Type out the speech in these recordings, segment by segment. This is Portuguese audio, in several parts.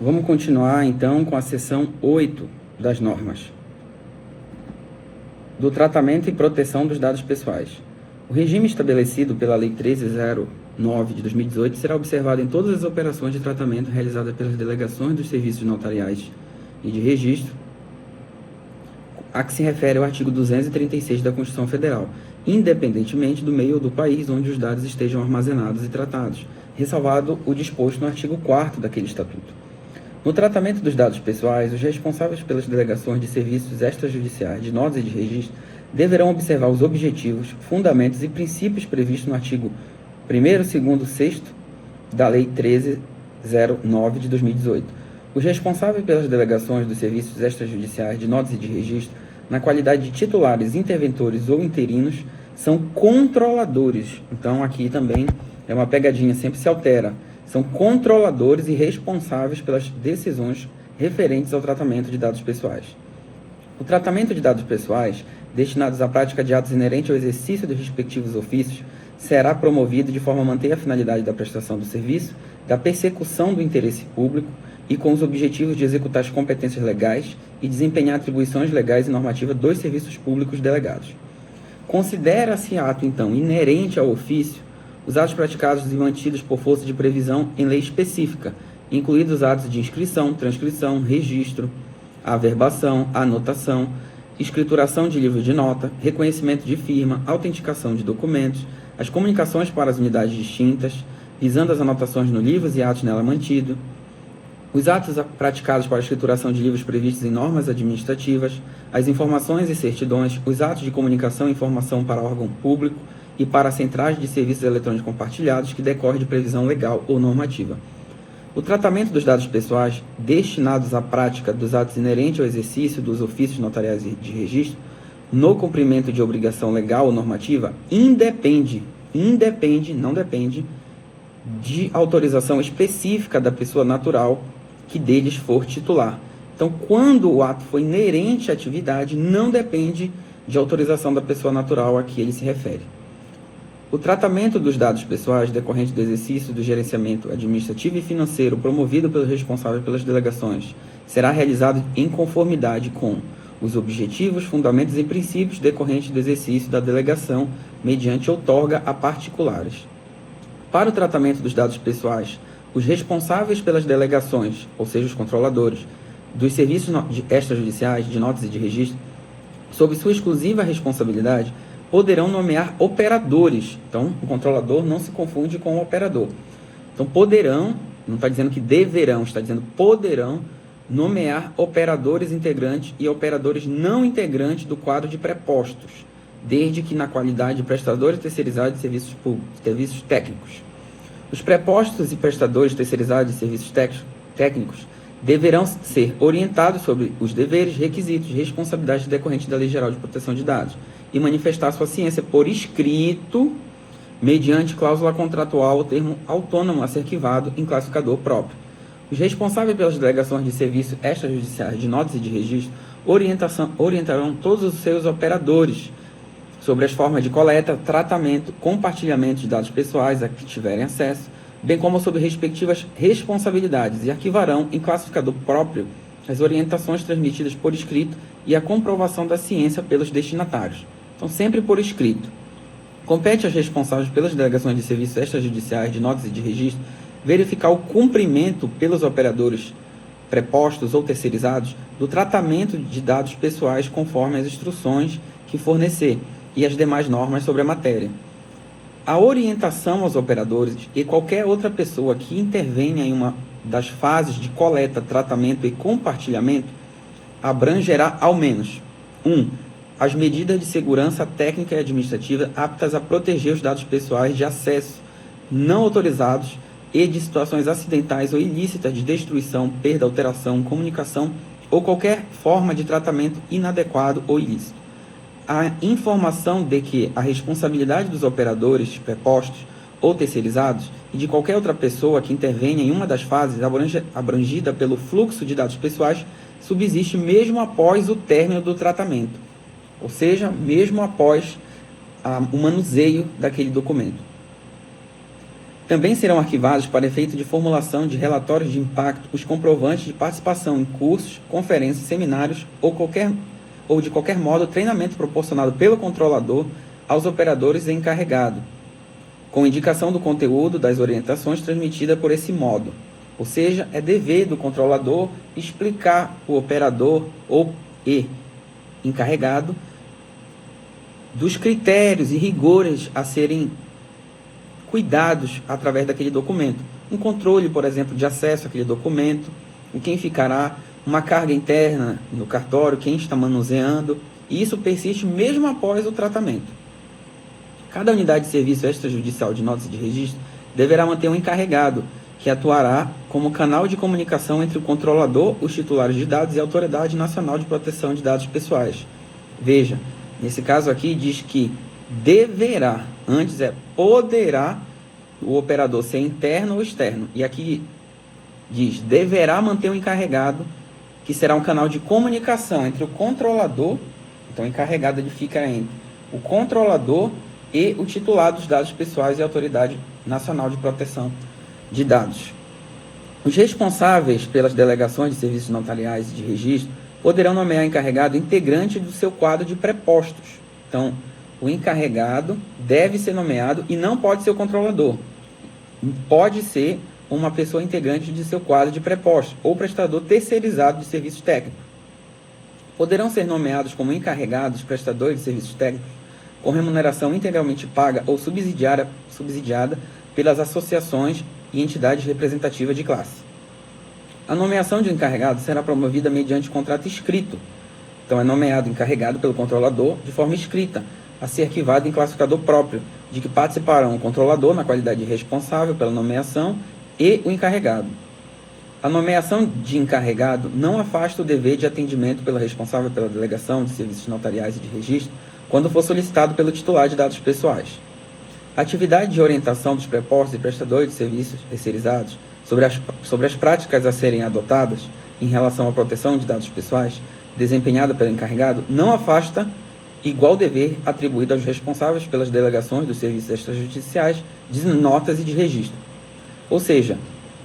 Vamos continuar então com a seção 8 das normas do tratamento e proteção dos dados pessoais. O regime estabelecido pela Lei 13.009 de 2018 será observado em todas as operações de tratamento realizadas pelas delegações dos serviços notariais e de registro, a que se refere ao artigo 236 da Constituição Federal, independentemente do meio ou do país onde os dados estejam armazenados e tratados, ressalvado o disposto no artigo 4º daquele Estatuto. No tratamento dos dados pessoais, os responsáveis pelas delegações de serviços extrajudiciais, de notas e de registro deverão observar os objetivos, fundamentos e princípios previstos no artigo 1º, 2º, 6º da Lei 13.009 de 2018. Os responsáveis pelas delegações dos serviços extrajudiciais, de notas e de registro, na qualidade de titulares, interventores ou interinos, são controladores. Então, aqui também é uma pegadinha, sempre se altera. São controladores e responsáveis pelas decisões referentes ao tratamento de dados pessoais. O tratamento de dados pessoais, destinados à prática de atos inerentes ao exercício dos respectivos ofícios, será promovido de forma a manter a finalidade da prestação do serviço, da persecução do interesse público e com os objetivos de executar as competências legais e desempenhar atribuições legais e normativas dos serviços públicos delegados. Considera-se ato, então, inerente ao ofício os atos praticados e mantidos por força de previsão em lei específica, incluídos os atos de inscrição, transcrição, registro, averbação, anotação, escrituração de livro de nota, reconhecimento de firma, autenticação de documentos, as comunicações para as unidades distintas, visando as anotações no livros e atos nela mantido, os atos praticados para a escrituração de livros previstos em normas administrativas, as informações e certidões, os atos de comunicação e informação para órgão público e para centrais de serviços eletrônicos compartilhados que decorre de previsão legal ou normativa. O tratamento dos dados pessoais destinados à prática dos atos inerentes ao exercício dos ofícios notariais de registro, no cumprimento de obrigação legal ou normativa, não depende de autorização específica da pessoa natural que deles for titular. Então, quando o ato for inerente à atividade, não depende de autorização da pessoa natural a que ele se refere. O tratamento dos dados pessoais decorrentes do exercício do gerenciamento administrativo e financeiro promovido pelos responsáveis pelas delegações será realizado em conformidade com os objetivos, fundamentos e princípios decorrentes do exercício da delegação mediante outorga a particulares. Para o tratamento dos dados pessoais, os responsáveis pelas delegações, ou seja, os controladores, dos serviços extrajudiciais, de notas e de registro, sob sua exclusiva responsabilidade, poderão nomear operadores. Então, o controlador não se confunde com o operador. Então, poderão, não está dizendo que deverão, está dizendo poderão nomear operadores integrantes e operadores não integrantes do quadro de prepostos, desde que na qualidade de prestadores terceirizados de serviços públicos, serviços técnicos. Os prepostos e prestadores terceirizados de serviços técnicos deverão ser orientados sobre os deveres, requisitos e responsabilidades decorrentes da Lei Geral de Proteção de Dados e manifestar sua ciência por escrito, mediante cláusula contratual ou termo autônomo a ser arquivado em classificador próprio. Os responsáveis pelas delegações de serviços extrajudiciais de notas e de registro orientarão todos os seus operadores sobre as formas de coleta, tratamento, compartilhamento de dados pessoais a que tiverem acesso, bem como sobre respectivas responsabilidades, e arquivarão em classificador próprio as orientações transmitidas por escrito e a comprovação da ciência pelos destinatários. Então, sempre por escrito. Compete aos responsáveis pelas delegações de serviços extrajudiciais de notas e de registro verificar o cumprimento pelos operadores prepostos ou terceirizados do tratamento de dados pessoais conforme as instruções que fornecer e as demais normas sobre a matéria. A orientação aos operadores e qualquer outra pessoa que intervenha em uma das fases de coleta, tratamento e compartilhamento abrangerá ao menos 1. As medidas de segurança técnica e administrativa aptas a proteger os dados pessoais de acesso não autorizados e de situações acidentais ou ilícitas de destruição, perda, alteração, comunicação ou qualquer forma de tratamento inadequado ou ilícito. A informação de que a responsabilidade dos operadores prepostos ou terceirizados e de qualquer outra pessoa que intervenha em uma das fases abrangida pelo fluxo de dados pessoais subsiste mesmo após o término do tratamento, ou seja, mesmo após o manuseio daquele documento. Também serão arquivados para efeito de formulação de relatórios de impacto os comprovantes de participação em cursos, conferências, seminários ou de qualquer modo treinamento proporcionado pelo controlador aos operadores e encarregado, com indicação do conteúdo das orientações transmitidas por esse modo. Ou seja, é dever do controlador explicar o operador e encarregado dos critérios e rigores a serem cuidados através daquele documento. Um controle, por exemplo, de acesso àquele documento, em quem ficará, uma carga interna no cartório, quem está manuseando, e isso persiste mesmo após o tratamento. Cada unidade de serviço extrajudicial de notas de registro deverá manter um encarregado, que atuará como canal de comunicação entre o controlador, os titulares de dados e a Autoridade Nacional de Proteção de Dados Pessoais. Veja, nesse caso aqui diz que deverá, antes é poderá o operador ser interno ou externo. E aqui diz, deverá manter um encarregado, que será um canal de comunicação entre o controlador, então o encarregado ele fica entre o controlador e o titular dos dados pessoais e a Autoridade Nacional de Proteção de Dados. Os responsáveis pelas delegações de serviços notariais e de registro poderão nomear encarregado integrante do seu quadro de prepostos. Então, o encarregado deve ser nomeado e não pode ser o controlador. Pode ser uma pessoa integrante de seu quadro de prepostos ou prestador terceirizado de serviços técnicos. Poderão ser nomeados como encarregados prestadores de serviços técnicos com remuneração integralmente paga ou subsidiada pelas associações e entidades representativas de classe. A nomeação de encarregado será promovida mediante contrato escrito. Então, é nomeado encarregado pelo controlador de forma escrita, a ser arquivado em classificador próprio, de que participarão o controlador na qualidade de responsável pela nomeação e o encarregado. A nomeação de encarregado não afasta o dever de atendimento pelo responsável pela delegação de serviços notariais e de registro, quando for solicitado pelo titular de dados pessoais. A atividade de orientação dos prepostos e prestadores de serviços terceirizados sobre as práticas a serem adotadas em relação à proteção de dados pessoais, desempenhada pelo encarregado, não afasta igual dever atribuído aos responsáveis pelas delegações dos serviços extrajudiciais de notas e de registro. Ou seja,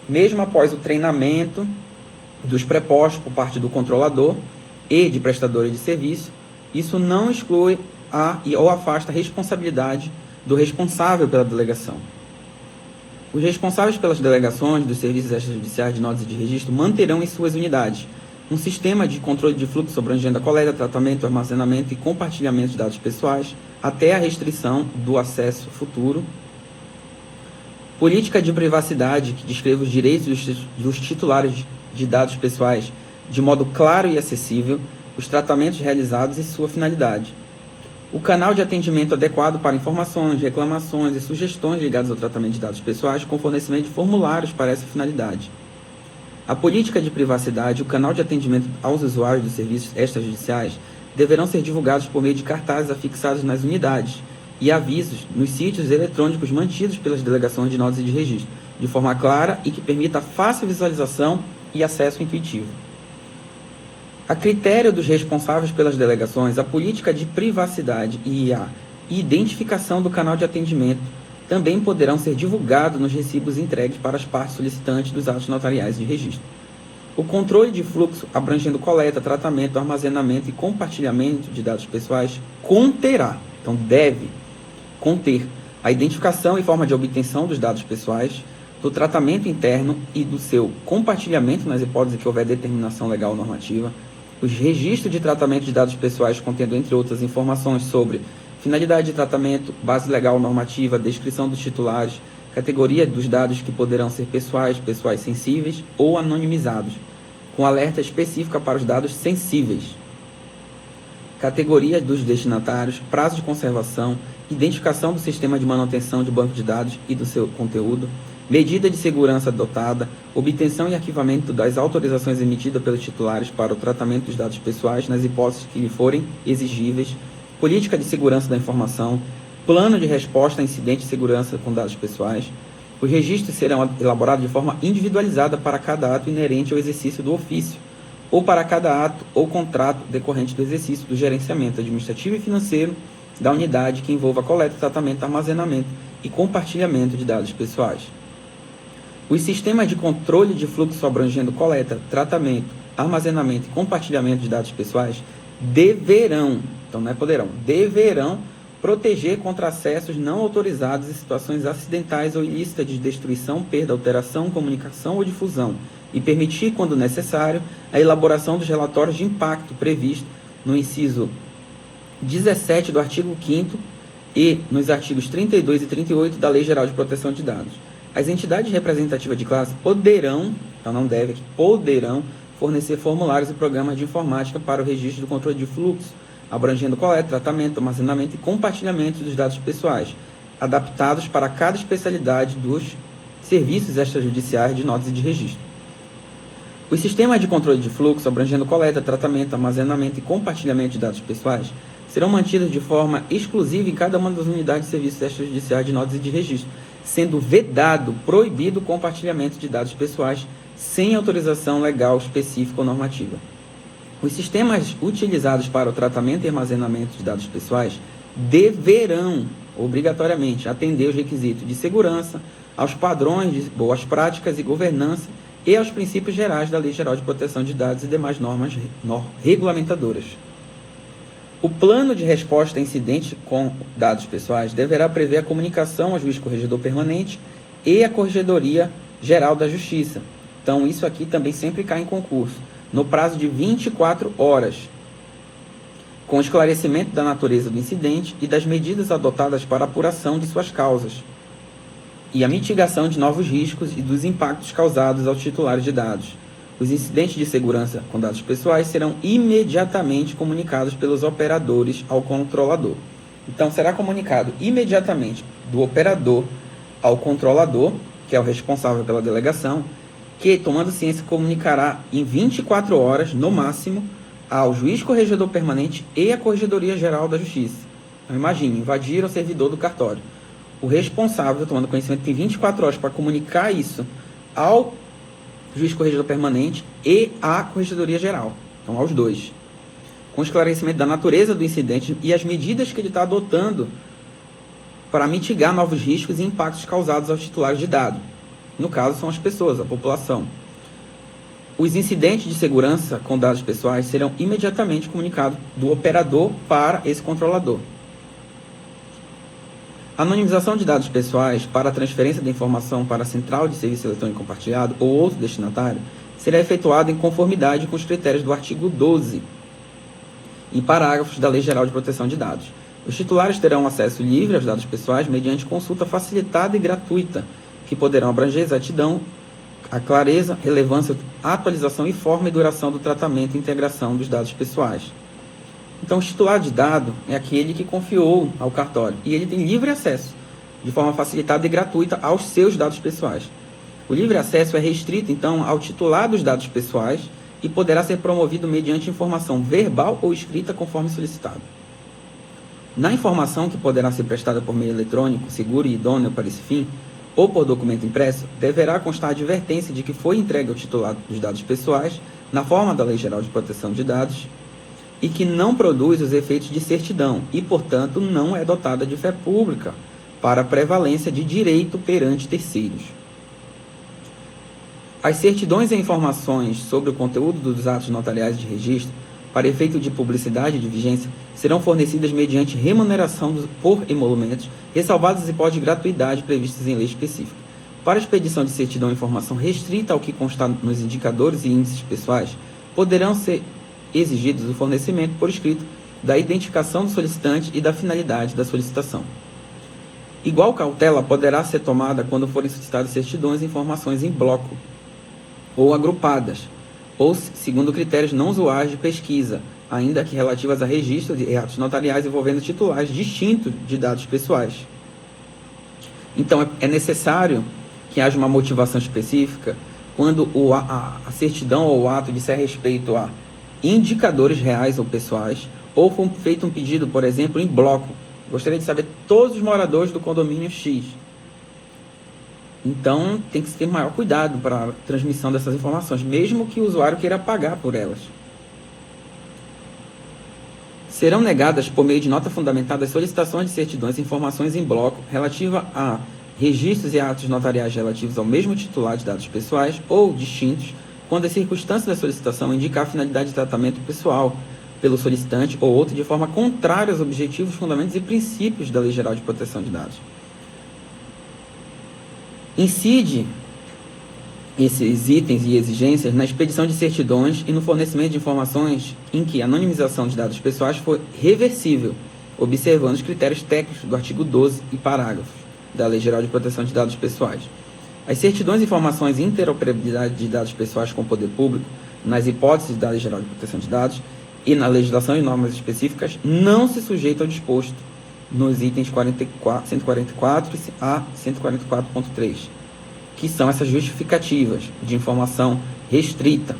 mesmo após o treinamento dos prepostos por parte do controlador e de prestadores de serviço, isso não exclui ou afasta a responsabilidade do responsável pela delegação. Os responsáveis pelas delegações dos serviços extrajudiciais de notas e de registro manterão em suas unidades um sistema de controle de fluxo abrangendo a coleta, tratamento, armazenamento e compartilhamento de dados pessoais até a restrição do acesso futuro. Política de privacidade que descreva os direitos dos titulares de dados pessoais de modo claro e acessível, os tratamentos realizados e sua finalidade. O canal de atendimento adequado para informações, reclamações e sugestões ligadas ao tratamento de dados pessoais com fornecimento de formulários para essa finalidade. A política de privacidade e o canal de atendimento aos usuários dos serviços extrajudiciais deverão ser divulgados por meio de cartazes afixados nas unidades e avisos nos sítios eletrônicos mantidos pelas delegações de notas e de registro, de forma clara e que permita fácil visualização e acesso intuitivo. A critério dos responsáveis pelas delegações, a política de privacidade e a identificação do canal de atendimento também poderão ser divulgados nos recibos entregues para as partes solicitantes dos atos notariais de registro. O controle de fluxo, abrangendo coleta, tratamento, armazenamento e compartilhamento de dados pessoais, conterá, então deve conter, a identificação e forma de obtenção dos dados pessoais, do tratamento interno e do seu compartilhamento nas hipóteses que houver determinação legal ou normativa, os registros de tratamento de dados pessoais contendo, entre outras, informações sobre finalidade de tratamento, base legal normativa, descrição dos titulares, categoria dos dados que poderão ser pessoais sensíveis ou anonimizados, com alerta específica para os dados sensíveis, categoria dos destinatários, prazo de conservação, identificação do sistema de manutenção de banco de dados e do seu conteúdo, medida de segurança adotada, obtenção e arquivamento das autorizações emitidas pelos titulares para o tratamento dos dados pessoais nas hipóteses que lhe forem exigíveis, política de segurança da informação, plano de resposta a incidentes de segurança com dados pessoais. Os registros serão elaborados de forma individualizada para cada ato inerente ao exercício do ofício, ou para cada ato ou contrato decorrente do exercício do gerenciamento administrativo e financeiro da unidade que envolva coleta, tratamento, armazenamento e compartilhamento de dados pessoais. Os sistemas de controle de fluxo abrangendo coleta, tratamento, armazenamento e compartilhamento de dados pessoais deverão, então não é poderão, deverão proteger contra acessos não autorizados em situações acidentais ou ilícitas de destruição, perda, alteração, comunicação ou difusão e permitir, quando necessário, a elaboração dos relatórios de impacto previsto no inciso 17 do artigo 5º e nos artigos 32 e 38 da Lei Geral de Proteção de Dados. As entidades representativas de classe poderão, então não devem, poderão fornecer formulários e programas de informática para o registro do controle de fluxo, abrangendo coleta, tratamento, armazenamento e compartilhamento dos dados pessoais, adaptados para cada especialidade dos serviços extrajudiciais de notas e de registro. Os sistemas de controle de fluxo, abrangendo coleta, tratamento, armazenamento e compartilhamento de dados pessoais, serão mantidos de forma exclusiva em cada uma das unidades de serviços extrajudiciais de notas e de registro, sendo vedado, proibido o compartilhamento de dados pessoais sem autorização legal específica ou normativa. Os sistemas utilizados para o tratamento e armazenamento de dados pessoais deverão, obrigatoriamente, atender os requisitos de segurança, aos padrões de boas práticas e governança e aos princípios gerais da Lei Geral de Proteção de Dados e demais normas regulamentadoras. O plano de resposta a incidentes com dados pessoais deverá prever a comunicação ao juiz corregedor permanente e à Corregedoria Geral da Justiça. Então, isso aqui também sempre cai em concurso, no prazo de 24 horas, com esclarecimento da natureza do incidente e das medidas adotadas para a apuração de suas causas, e a mitigação de novos riscos e dos impactos causados aos titulares de dados. Os incidentes de segurança com dados pessoais serão imediatamente comunicados pelos operadores ao controlador. Então, será comunicado imediatamente do operador ao controlador, que é o responsável pela delegação, que, tomando ciência, comunicará em 24 horas, no máximo, ao juiz corregedor permanente e à Corregedoria Geral da Justiça. Então, imagine, invadiram o servidor do cartório. O responsável, tomando conhecimento, tem 24 horas para comunicar isso ao juiz corregedor permanente e à Corregedoria Geral, então aos dois, com esclarecimento da natureza do incidente e as medidas que ele está adotando para mitigar novos riscos e impactos causados aos titulares de dados. No caso, são as pessoas, a população. Os incidentes de segurança com dados pessoais serão imediatamente comunicados do operador para esse controlador. A anonimização de dados pessoais para a transferência da informação para a Central de Serviço Eletrônico Compartilhado ou outro destinatário será efetuada em conformidade com os critérios do artigo 12 e parágrafos da Lei Geral de Proteção de Dados. Os titulares terão acesso livre aos dados pessoais mediante consulta facilitada e gratuita, que poderão abranger exatidão, a clareza, relevância, atualização e forma e duração do tratamento e integração dos dados pessoais. Então, o titular de dado é aquele que confiou ao cartório e ele tem livre acesso, de forma facilitada e gratuita, aos seus dados pessoais. O livre acesso é restrito, então, ao titular dos dados pessoais e poderá ser promovido mediante informação verbal ou escrita, conforme solicitado. Na informação que poderá ser prestada por meio eletrônico, seguro e idôneo para esse fim, ou por documento impresso, deverá constar a advertência de que foi entregue ao titular dos dados pessoais, na forma da Lei Geral de Proteção de Dados, e que não produz os efeitos de certidão e, portanto, não é dotada de fé pública para prevalência de direito perante terceiros. As certidões e informações sobre o conteúdo dos atos notariais de registro, para efeito de publicidade e de vigência, serão fornecidas mediante remuneração por emolumentos, ressalvadas as hipóteses de gratuidade previstas em lei específica. Para a expedição de certidão e informação restrita ao que constar nos indicadores e índices pessoais, poderão ser exigidos o fornecimento por escrito da identificação do solicitante e da finalidade da solicitação. Igual cautela poderá ser tomada quando forem solicitadas certidões e informações em bloco ou agrupadas, ou segundo critérios não usuais de pesquisa, ainda que relativas a registros e atos notariais envolvendo titulares distintos de dados pessoais. Então, é necessário que haja uma motivação específica quando a certidão ou o ato disser respeito a indicadores reais ou pessoais, ou foi feito um pedido, por exemplo, em bloco. Gostaria de saber todos os moradores do condomínio X. Então, tem que ter maior cuidado para a transmissão dessas informações, mesmo que o usuário queira pagar por elas. Serão negadas, por meio de nota fundamentada, as solicitações de certidões e informações em bloco relativa a registros e atos notariais relativos ao mesmo titular de dados pessoais ou distintos, quando a circunstância da solicitação indicar a finalidade de tratamento pessoal pelo solicitante ou outro de forma contrária aos objetivos, fundamentos e princípios da Lei Geral de Proteção de Dados. Incide esses itens e exigências na expedição de certidões e no fornecimento de informações em que a anonimização de dados pessoais for reversível, observando os critérios técnicos do artigo 12 e parágrafos da Lei Geral de Proteção de Dados Pessoais. As certidões e informações e interoperabilidade de dados pessoais com o poder público, nas hipóteses da Lei Geral de Proteção de Dados e na legislação e normas específicas, não se sujeitam ao disposto nos itens 144 a 144.3, que são essas justificativas de informação restrita.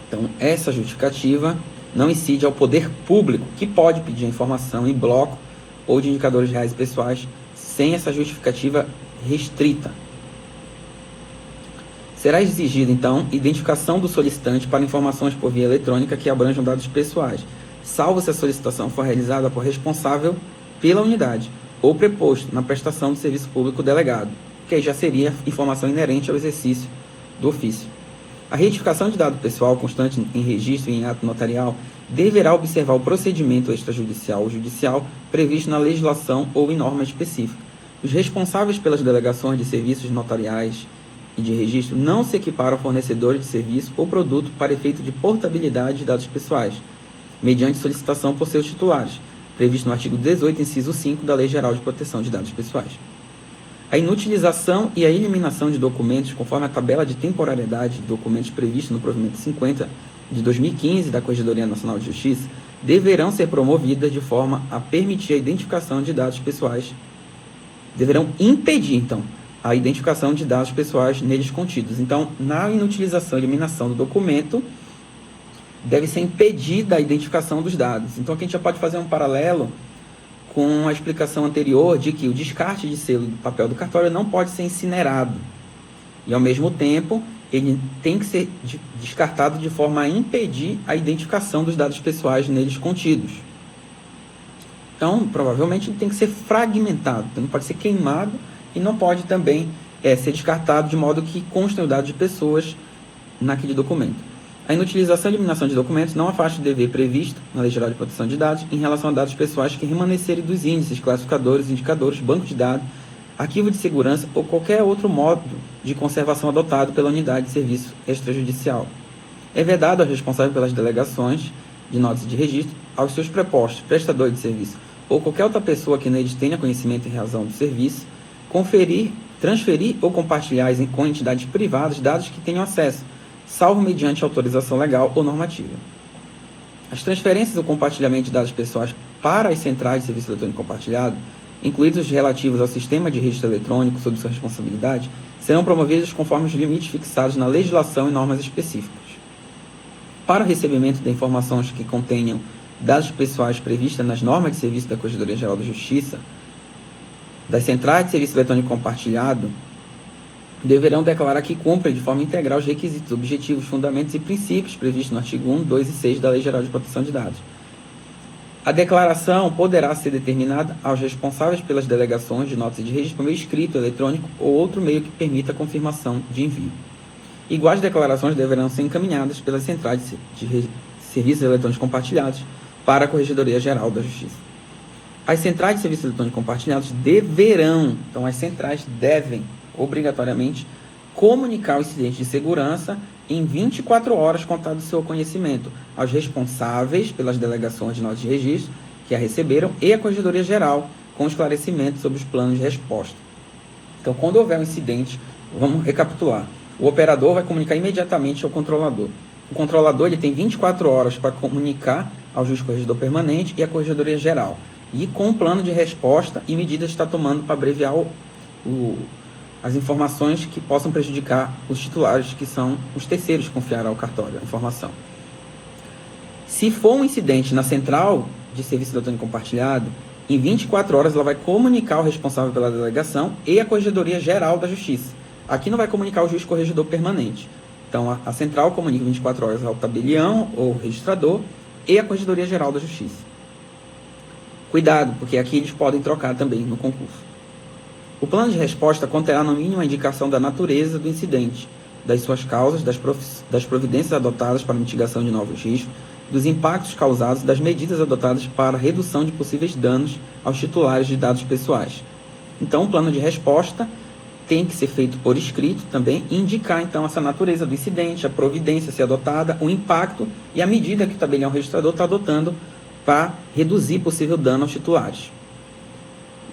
Então, essa justificativa não incide ao poder público, que pode pedir a informação em bloco ou de indicadores reais e pessoais sem essa justificativa restrita. Será exigida, então, identificação do solicitante para informações por via eletrônica que abranjam dados pessoais, salvo se a solicitação for realizada por responsável pela unidade ou preposto na prestação do serviço público delegado, que aí já seria informação inerente ao exercício do ofício. A retificação de dado pessoal constante em registro e em ato notarial deverá observar o procedimento extrajudicial ou judicial previsto na legislação ou em norma específica. Os responsáveis pelas delegações de serviços notariais e de registro não se equiparam a fornecedores de serviço ou produto para efeito de portabilidade de dados pessoais, mediante solicitação por seus titulares, previsto no artigo 18, inciso 5 da Lei Geral de Proteção de Dados Pessoais. A inutilização e a eliminação de documentos, conforme a tabela de temporariedade de documentos prevista no provimento 50 de 2015 da Corregedoria Nacional de Justiça, deverão ser promovidas de forma a permitir a identificação de dados pessoais. Deverão impedir, então, a identificação de dados pessoais neles contidos. Então, na inutilização e eliminação do documento, deve ser impedida a identificação dos dados. Então, aqui a gente já pode fazer um paralelo com a explicação anterior de que o descarte de selo do papel do cartório não pode ser incinerado. E, ao mesmo tempo, ele tem que ser descartado de forma a impedir a identificação dos dados pessoais neles contidos. Então, provavelmente, ele tem que ser fragmentado. Então, não pode ser queimado e não pode também ser descartado de modo que constem os dados de pessoas naquele documento. A inutilização e eliminação de documentos não afasta o dever previsto na Lei Geral de Proteção de Dados em relação a dados pessoais que remanescerem dos índices, classificadores, indicadores, banco de dados, arquivo de segurança ou qualquer outro modo de conservação adotado pela unidade de serviço extrajudicial. É vedado aos responsáveis pelas delegações de notas de registro, aos seus prepostos, prestadores de serviço ou qualquer outra pessoa que neles tenha conhecimento em razão do serviço, conferir, transferir ou compartilhar com entidades privadas dados que tenham acesso, salvo mediante autorização legal ou normativa. As transferências ou compartilhamento de dados pessoais para as centrais de serviço eletrônico compartilhado, incluídos os relativos ao sistema de registro eletrônico sob sua responsabilidade, serão promovidos conforme os limites fixados na legislação e normas específicas. Para o recebimento de informações que contenham dados pessoais previstas nas normas de serviço da Corregedoria Geral da Justiça, das centrais de serviço eletrônico compartilhado, deverão declarar que cumprem de forma integral os requisitos, objetivos, fundamentos e princípios previstos no artigo 1, 2 e 6 da Lei Geral de Proteção de Dados. A declaração poderá ser determinada aos responsáveis pelas delegações de notas de registro por meio escrito, eletrônico ou outro meio que permita a confirmação de envio. Iguais declarações deverão ser encaminhadas pelas centrais de serviços eletrônicos compartilhados para a Corregedoria Geral da Justiça. As centrais de serviços eletrônicos compartilhados deverão, então as centrais devem, obrigatoriamente, comunicar o incidente de segurança em 24 horas contado do seu conhecimento aos responsáveis pelas delegações de notas de registro que a receberam e a Corregedoria Geral com esclarecimento sobre os planos de resposta. Então, quando houver um incidente, vamos recapitular. O operador vai comunicar imediatamente ao controlador. O controlador ele tem 24 horas para comunicar ao juiz corregedor permanente e à Corregedoria Geral. E com o plano de resposta e medidas que está tomando para abreviar as informações que possam prejudicar os titulares, que são os terceiros que confiarão ao cartório a informação. Se for um incidente na central de serviço eletrônico compartilhado, em 24 horas ela vai comunicar o responsável pela delegação e a Corregedoria Geral da Justiça. Aqui não vai comunicar o juiz corregedor permanente. Então, a central comunica em 24 horas ao tabelião ou registrador e a Corregedoria Geral da Justiça. Cuidado, porque aqui eles podem trocar também no concurso. O plano de resposta conterá no mínimo a indicação da natureza do incidente, das suas causas, das providências adotadas para mitigação de novos riscos, dos impactos causados e das medidas adotadas para redução de possíveis danos aos titulares de dados pessoais. Então, o plano de resposta tem que ser feito por escrito também e indicar, então, essa natureza do incidente, a providência a ser adotada, o impacto e a medida que o tabelião registrador está adotando para reduzir possível dano aos titulares.